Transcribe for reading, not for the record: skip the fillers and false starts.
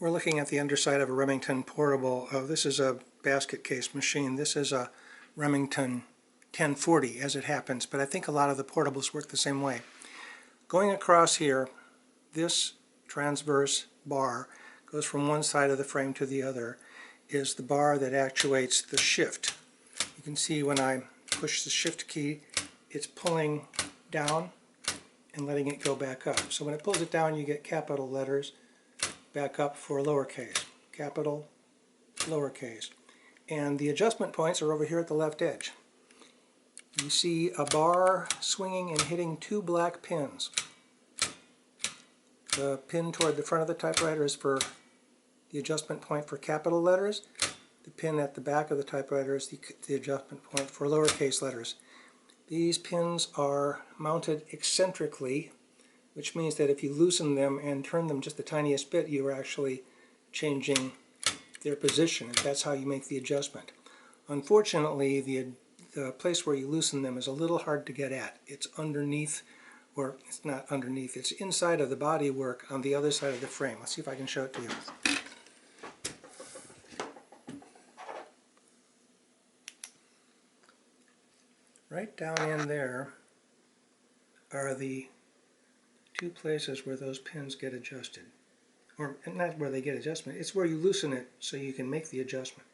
We're looking at the underside of a Remington portable. This is a basket case machine. This is a Remington 1040 as it happens, but I think a lot of the portables work the same way. Going across here, this transverse bar goes from one side of the frame to the other, is the bar that actuates the shift. You can see when I push the shift key, it's pulling down and letting it go back up. So when it pulls it down, you get capital letters, back up for lowercase, capital, lowercase. And the adjustment points are over here at the left edge. You see a bar swinging and hitting two black pins. The pin toward the front of the typewriter is for the adjustment point for capital letters. The pin at the back of the typewriter is the adjustment point for lowercase letters. These pins are mounted eccentrically, which means that if you loosen them and turn them just the tiniest bit, you are actually changing their position, and that's how you make the adjustment. Unfortunately, the place where you loosen them is a little hard to get at. It's underneath, or it's not underneath, it's inside of the bodywork on the other side of the frame. Let's see if I can show it to you. Right down in there are the two places where those pins get adjusted. Or not where they get adjustment, it's where you loosen it so you can make the adjustment.